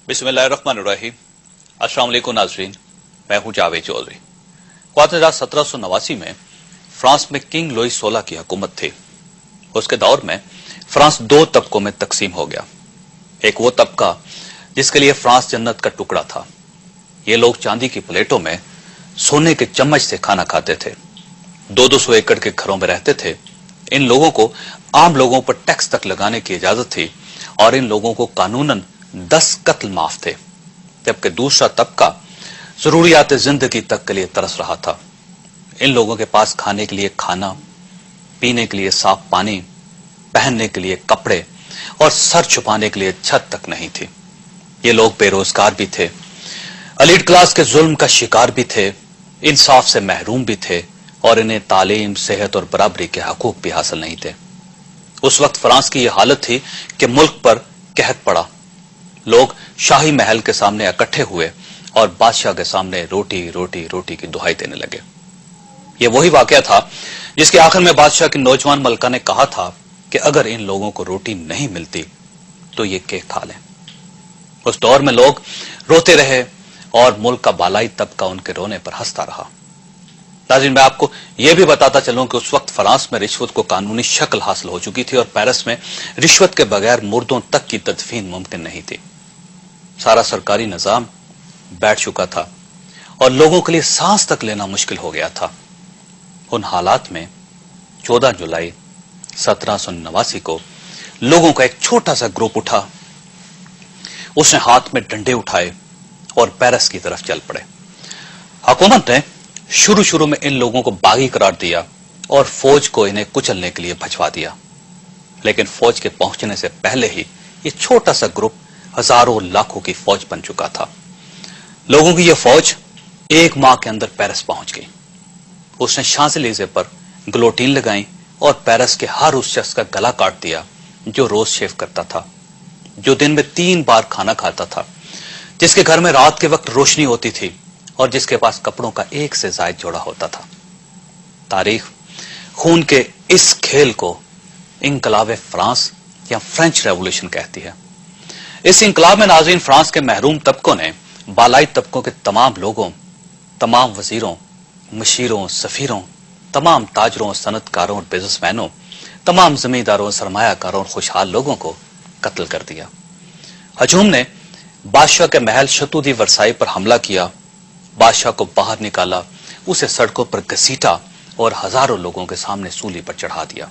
बिस्मिल्लाहिर्रहमानिर्रहीम। अस्सलाम वालेकुम नाज़रीन, मैं हूं जावेद चौधरी। ख्वातिन 1789 में फ्रांस में किंग लुई 16 की हुकूमत थी। उसके दौर में फ्रांस दो तबकों में तकसीम हो गया। एक वो तबका जिसके लिए फ्रांस जन्नत का टुकड़ा था। ये लोग चांदी की प्लेटों में सोने के चम्मच से खाना खाते थे, 200 एकड़ के घरों में रहते थे। इन लोगों को आम लोगों पर टैक्स तक लगाने की इजाजत थी और इन लोगों को कानूनन 10 कत्ल माफ थे। जबकि दूसरा तबका जरूरियात जिंदगी तक के लिए तरस रहा था। इन लोगों के पास खाने के लिए खाना, पीने के लिए साफ पानी, पहनने के लिए कपड़े और सर छुपाने के लिए छत तक नहीं थी। ये लोग बेरोजगार भी थे, एलीट क्लास के जुल्म का शिकार भी थे, इंसाफ से महरूम भी थे और इन्हें तालीम, सेहत और बराबरी के हकूक भी हासिल नहीं थे। उस वक्त फ्रांस की यह हालत थी कि मुल्क पर कहर पड़ा। लोग शाही महल के सामने इकट्ठे हुए और बादशाह के सामने रोटी रोटी रोटी की दुहाई देने लगे। यह वही वाकया था जिसके आखिर में बादशाह की नौजवान मलका ने कहा था कि अगर इन लोगों को रोटी नहीं मिलती तो ये केक खा लें। उस दौर में लोग रोते रहे और मुल्क का बालाई तबका उनके रोने पर हंसता रहा। नाज़रीन, मैं आपको यह भी बताता चलूं कि उस वक्त फ्रांस में रिश्वत को कानूनी शक्ल हासिल हो चुकी थी और पेरिस में रिश्वत के बगैर मुर्दों तक की तदफीन मुमकिन नहीं थी। सारा सरकारी निजाम बैठ चुका था और लोगों के लिए सांस तक लेना मुश्किल हो गया था। उन हालात में 14 जुलाई 1789 को लोगों का एक छोटा सा ग्रुप उठा। उसने हाथ में डंडे उठाए और पेरिस की तरफ चल पड़े। हुकूमत ने शुरू में इन लोगों को बागी करार दिया और फौज को इन्हें कुचलने के लिए भिजवा दिया। लेकिन फौज के पहुंचने से पहले ही ये छोटा सा ग्रुप हजारों लाखों की फौज बन चुका था। लोगों की यह फौज एक माह के अंदर पेरिस पहुंच गई। उसने शांज़ेलिज़े पर गिलोटीन लगाई और पेरिस के हर उस शख्स का गला काट दिया जो रोज शेव करता था, जो दिन में 3 बार खाना खाता था, जिसके घर में रात के वक्त रोशनी होती थी और जिसके पास कपड़ों का एक से ज्यादा जोड़ा होता था। तारीख खून के इस खेल को इंकलाब फ्रांस या फ्रेंच रेवोल्यूशन कहती है। इस इंकलाब में नाज़रीन फ्रांस के महरूम तबकों ने बालाई तबकों के तमाम लोगों, तमाम वजीरों, मशीरों, सफीरों, तमाम ताजरों, सनतकारों और बिजनेसमैनों, तमाम जमींदारों, सरमायाकारों और खुशहाल लोगों को कत्ल कर दिया। हजूम ने बादशाह के महल शतूदी वर्साई पर हमला किया, बादशाह को बाहर निकाला, उसे सड़कों पर घसीटा और हजारों लोगों के सामने सूली पर चढ़ा दिया।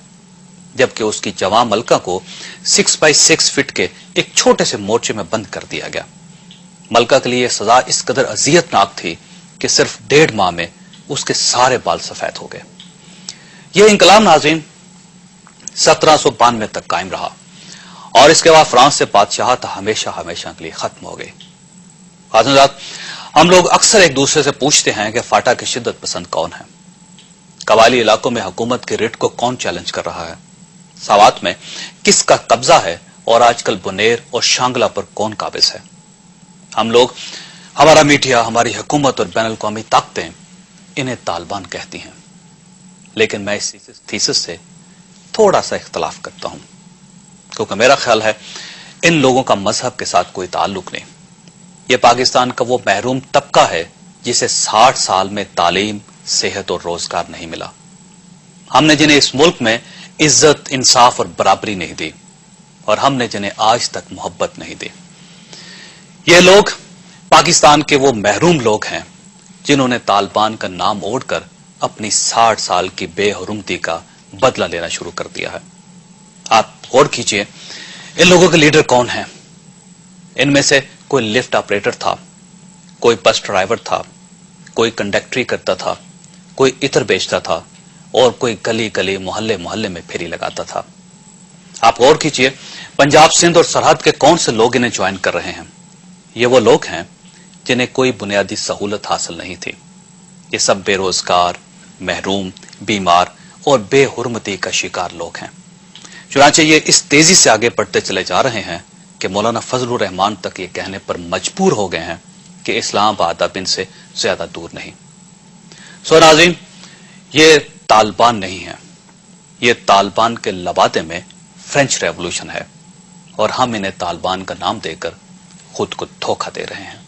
जबकि उसकी जवां मलका को 6 बाई 6 फीट के एक छोटे से मोर्चे में बंद कर दिया गया। मलका के लिए यह सजा इस कदर अजियतनाक थी कि सिर्फ 1.5 माह में उसके सारे बाल सफेद हो गए। यह इंकलाब नाज़रीन 1792 तक कायम रहा और इसके बाद फ्रांस से बादशाहत हमेशा हमेशा के लिए खत्म हो गई। हाज़रात, हम लोग अक्सर एक दूसरे से पूछते हैं कि फाटा के शिद्दत पसंद कौन है, कबायली इलाकों में हुकूमत के रेट को कौन चैलेंज कर रहा है, सावात में किसका कब्जा है और आजकल बुनेर और शांगला पर कौन काबिज है। हम लोग, हमारा मीडिया, हमारी हुकूमत और बैनुल अक़वामी ताकतें इन्हें तालिबान कहती हैं। लेकिन मैं इस थीसिस से थोड़ा सा इख्तलाफ करता हूं, क्योंकि मेरा ख्याल है इन लोगों का मजहब के साथ कोई ताल्लुक नहीं। यह पाकिस्तान का वो महरूम तबका है जिसे 60 साल में तालीम, सेहत और रोजगार नहीं मिला। हमने जिन्हें इस मुल्क में इज्जत, इंसाफ और बराबरी नहीं दी और हमने जिन्हें आज तक मोहब्बत नहीं दी। ये लोग पाकिस्तान के वो महरूम लोग हैं जिन्होंने तालिबान का नाम ओढ़कर अपनी 60 साल की बेहुरमती का बदला लेना शुरू कर दिया है। आप गौर कीजिए, इन लोगों के लीडर कौन हैं। इनमें से कोई लिफ्ट ऑपरेटर था, कोई बस ड्राइवर था, कोई कंडक्टरी करता था, कोई इत्र बेचता था और कोई गली गली, मोहल्ले मोहल्ले में फेरी लगाता था। आप गौर कीजिए, पंजाब, सिंध और सरहद के कौन से लोग इन्हें ज्वाइन कर रहे हैं। ये वो लोग हैं जिन्हें कोई बुनियादी सहूलत हासिल नहीं थी। ये सब बेरोजगार, महरूम, बीमार और बेहुरमती का शिकार लोग हैं। चुनांचे ये इस तेजी से आगे बढ़ते चले जा रहे हैं कि मौलाना फजलुर रहमान तक ये कहने पर मजबूर हो गए हैं कि इस्लामाबाद अब इनसे ज्यादा दूर नहीं। सो नाज़रीन, ये तालिबान नहीं है, ये तालिबान के लबादे में फ्रेंच रेवोल्यूशन है और हम इन्हें तालिबान का नाम देकर खुद को धोखा दे रहे हैं।